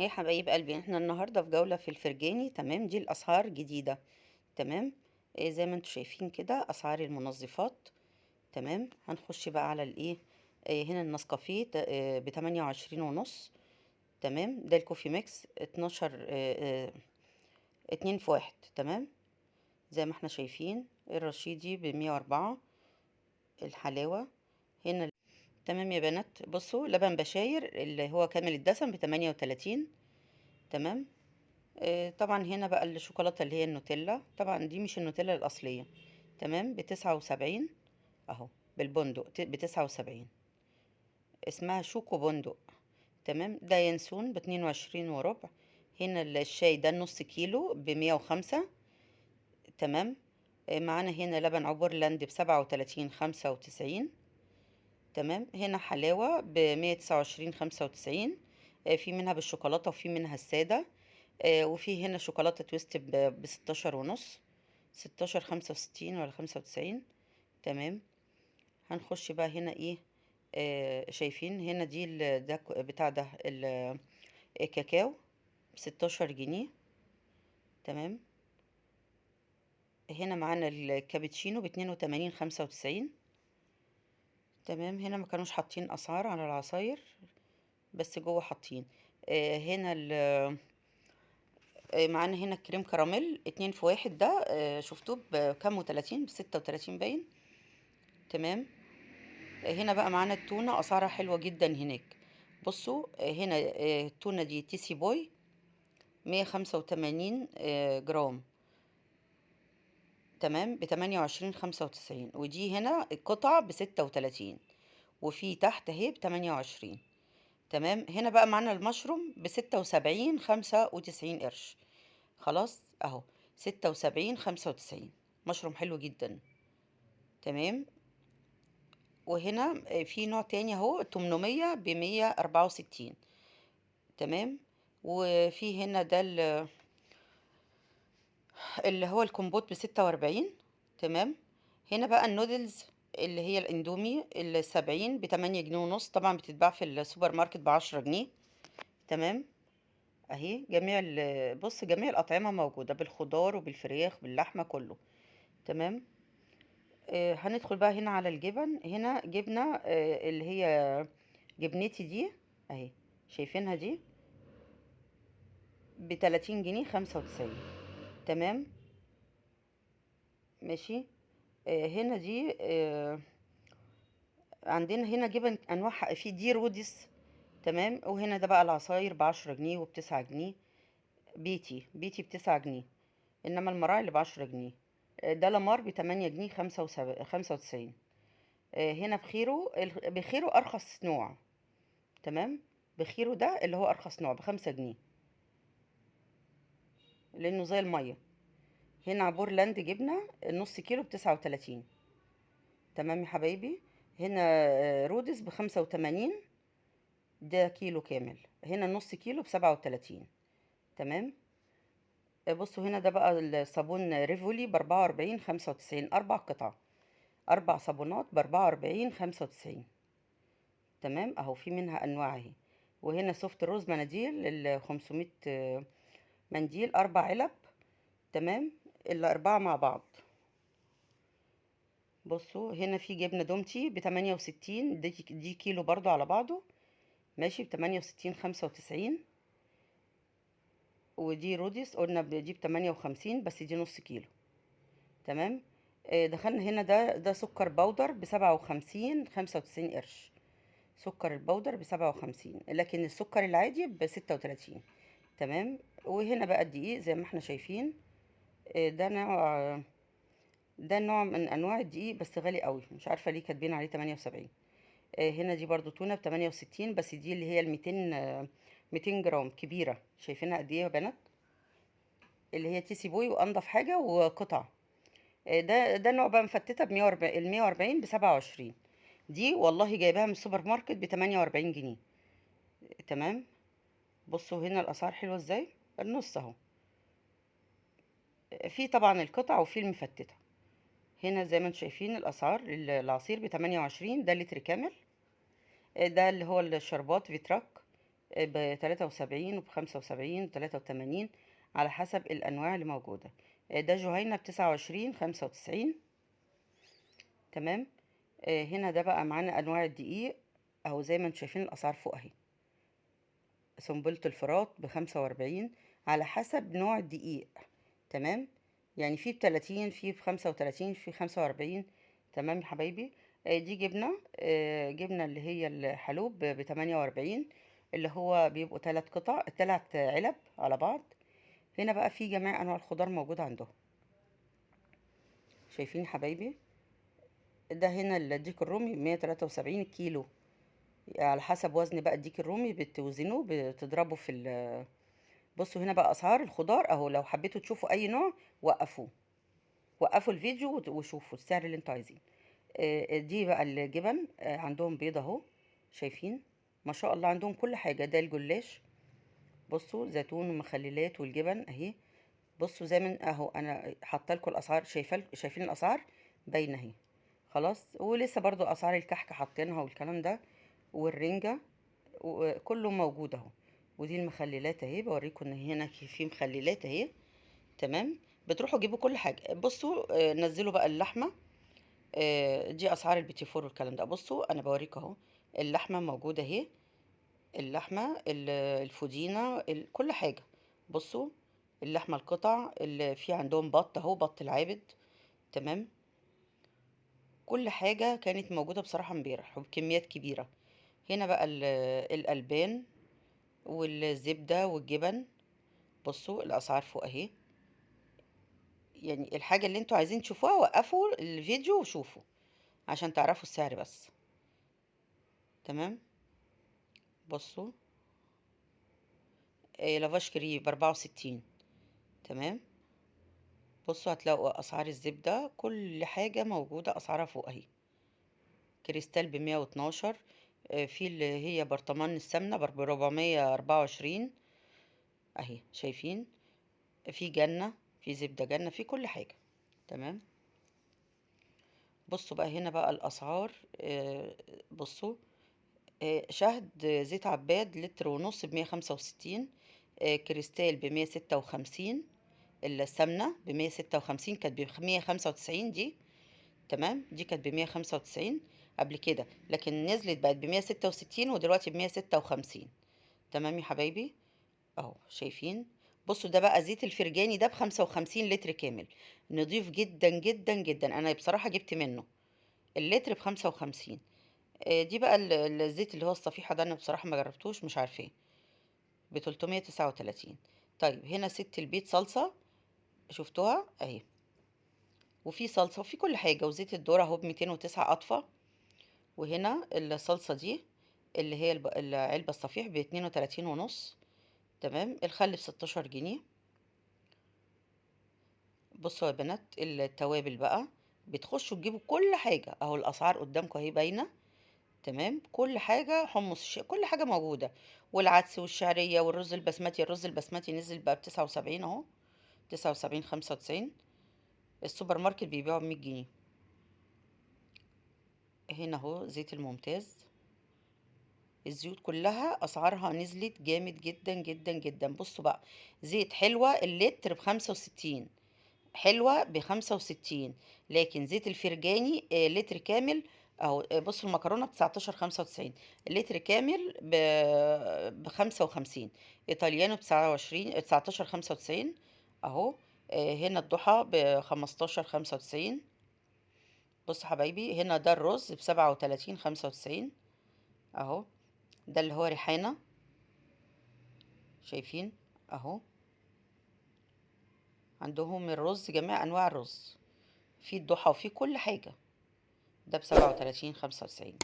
يا حبايب قلبي، احنا النهارده في جولة في الفرجاني. تمام، دي الاسعار جديدة. تمام. زي ما انتم شايفين كده اسعار المنظفات. تمام، هنخش بقى على الايه. هنا النسكافيه ب28 ونص. تمام، ده الكوفي ميكس 12، 2 في 1. تمام، زي ما احنا شايفين الرشيدي ب104. الحلاوة هنا. تمام يا بنات، بصوا لبن بشاير اللي هو كامل الدسم ب38. تمام. طبعا هنا بقى الشوكولاتة اللي هي النوتيلا، طبعا دي مش النوتيلا الأصلية. تمام، ب79 اهو. بالبندق ب79. اسمها شوكو بندق. تمام، ده ينسون ب22 وربع. هنا الشاي ده النص كيلو ب105. تمام. معانا هنا لبن عبورلاند ب37.95. تمام، هنا حلاوة ب129.95. في منها بالشوكولاتة وفي منها السادة. وفي هنا شوكولاتة تويست ب16 ونص. 16.65 ولا 95. تمام. هنخش بقى هنا ايه. شايفين هنا دي ده بتاع ده الكاكاو ب16 جنيه. تمام. هنا معانا الكابتشينو ب82.95. تمام، هنا ما كانوش حاطين اسعار على العصاير، بس جوه حاطين. هنا معانا هنا الكريم كراميل 2 في 1 ده. شفتوه بكام وتلاتين، ب36 باين. تمام. هنا بقى معانا التونة أسعارها حلوة جدا هناك. بصوا هنا التونة دي تيسي بوي 185 جرام. تمام، ب28.95. ودي هنا القطعة ب36. وفي تحت اهي ب28. تمام، هنا بقى معانا المشروم ب76.95 قرش. خلاص اهو، 76.95. مشروم حلو جدا. تمام. وهنا في نوع تاني اهو 800 ب164. تمام. وفي هنا ده اللي هو الكومبوت ب46. تمام. هنا بقى النودلز اللي هي الاندومي ال70 ب8 جنيه ونص، طبعا بتتباع في السوبر ماركت ب10 جنيه. تمام. اهي جميع بص جميع الأطعمة موجودة بالخضار وبالفراخ باللحمة كله. تمام. هندخل بقى هنا على الجبن. هنا جبنة اللي هي جبنتي دي اهي، شايفينها دي ب30 جنيه 95. تمام. ماشي. هنا دي عندنا هنا جبن انواع، في دي رودس. تمام. وهنا ده بقى العصاير ب10 جنيه وب9 جنيه. بيتي ب9 جنيه. انما المراعي اللي ب10 جنيه. ده لمار ب8 جنيه 95. هنا بخيرو بخيرو ارخص نوع. تمام. بخيرو ده اللي هو ارخص نوع ب5 جنيه، لانه زي المية. هنا عبور لاند جبنة النص كيلو ب39. تمام يا حبايبي. هنا رودس ب85. ده كيلو كامل. هنا نص كيلو ب37. تمام. بصوا هنا ده بقى الصابون ريفولي ب44.95. 4 قطع. 4 صابونات ب44.95. تمام اهو، في منها انواع اهي. وهنا سوفت روز مناديل 500 منديل 4 علب. تمام، ال4 مع بعض. بصوا هنا في جبنة دومتي ب68. دي كيلو برضو على بعضه. ماشي، ب68.95. ودي روديس قلنا دي ب58، بس دي نص كيلو. تمام. دخلنا هنا ده سكر بودر ب57.95 قرش. سكر البودر ب57، لكن السكر العادي ب36. تمام. وهنا بقى الدقيق زي ما احنا شايفين. ده نوع من انواع الدقيق بس غالي قوي، مش عارفه ليه كاتبين عليه 78. هنا دي برضو تونه ب68، بس دي اللي هي ال200. 200 جرام كبيره، شايفينها قد ايه يا بنات؟ اللي هي تيسي بوي وانضف حاجه وقطع. ده نوع بقى مفتته ب140. ال140 ب27. دي والله جايباها من السوبر ماركت ب48 جنيه. تمام. بصوا هنا الاسعار حلوه ازاي. النص اهو. في طبعا القطع وفي المفتته. هنا زي ما انتم شايفين الاسعار. العصير ب28، ده لتر كامل. ده اللي هو الشربات فيتراك ب73 وب75 و83 على حسب الأنواع اللي موجودة. ده جهينة ب29 95. تمام. هنا ده بقى معانا أنواع الدقيق أهو، زي ما انتم شايفين الأسعار فوق أهي. سنبلة الفرات ب45 على حسب نوع الدقيق. تمام. يعني في ب30، في ب35، في 45. تمام يا حبايبي. دي جبنة، جبنة اللي هي الحلوب ب48، اللي هو بيبقوا 3 قطع، 3 علب على بعض. هنا بقى في جميع أنواع الخضار موجودة عندهم. شايفين يا حبايبي؟ ده هنا الديك الرومي ب173 الكيلو، على حسب وزن بقى الديك الرومي بتوزنوه، بتضربه في بصوا هنا بقى اسعار الخضار اهو. لو حبيتوا تشوفوا اي نوع وقفوا الفيديو وشوفوا السعر اللي انتوا عايزين. دي بقى الجبن، عندهم بيض اهو. شايفين؟ ما شاء الله عندهم كل حاجه. ده الجلاش، بصوا زيتون ومخللات والجبن اهي. بصوا زي ما اهو انا حاطه لكم الاسعار، شايفين الاسعار باينه اهي. خلاص. ولسه برضو اسعار الكحك حاطينها والكلام ده، والرنجه وكله موجود اهو. ودي المخللات اهي، بوريكم ان هنا في مخللات اهي. تمام. بتروحوا تجيبوا كل حاجه. بصوا نزلوا بقى اللحمه. دي اسعار البيتي فور والكلام ده. بصوا انا بوريكم اهو، اللحمه موجوده اهي. اللحمه الفودينه كل حاجه. بصوا اللحمه القطع اللي في عندهم بط اهو، بط العابد. تمام. كل حاجه كانت موجوده بصراحه امبارح وبكميات كبيره. هنا بقى الالبان والزبده والجبن. بصوا الاسعار فوق اهي. يعني الحاجه اللي انتوا عايزين تشوفوها وقفوا الفيديو وشوفوا عشان تعرفوا السعر بس. تمام. بصوا لافاش كري ب64. تمام. بصوا هتلاقوا اسعار الزبده، كل حاجه موجوده اسعارها فوق اهي. كريستال ب112. في اللي هي برطمان السمنه ب424 اهي. شايفين؟ في جنه، في زبده جنه، في كل حاجه. تمام. بصوا بقى هنا بقى الاسعار. بصوا شهد زيت عباد لتر ونص ب165. كريستال ب156. السمنة ب156، كانت ب195 دي. تمام. دي كانت ب195 قبل كده، لكن نزلت بقت ب166 ودلوقتي ب156. تمام يا حبايبي. اهو شايفين؟ بصوا ده بقى زيت الفرجاني ده ب55 لتر كامل، نضيف جدا جدا جدا. انا بصراحة جبت منه اللتر ب55. دي بقى الزيت اللي هو الصفيحة ده، انا بصراحة ما جربتوش، مش عارفاه. ب339. طيب هنا ست البيت صلصة، شفتوها اهي. وفي صلصة وفي كل حاجة. وزيت الذرة اهو ب209 قطفة. وهنا الصلصة دي اللي هي العلبة الصفيح ب32.5. تمام. الخل ب16 جنيه. بصوا يا بنات التوابل بقى، بتخشوا تجيبوا كل حاجة اهو. الأسعار قدامكم اهي باينة. تمام. كل حاجة، حمص كل حاجة موجودة. والعدس والشعرية والرز البسمتي. الرز البسمتي نزل بقى ب79 اهو. 79 95. السوبر ماركت بيبيعه ب100 جنيه. هنا اهو زيت الممتاز. الزيوت كلها اسعارها نزلت جامد جدا جدا جدا. بصوا بقى، زيت حلوة اللتر ب65. حلوة ب65. لكن زيت الفرجاني لتر كامل اهو. بصوا المكرونة ب19 95، اللتر كامل ب55. ايطاليانو ب29 19 95 اهو. هنا الضحى ب15 95. بصوا حبايبي هنا ده الرز ب37 95 اهو. ده اللي هو ريحانة. شايفين اهو؟ عندهم الرز جميع انواع الرز، في الضحى وفي كل حاجة. ده ب37 95.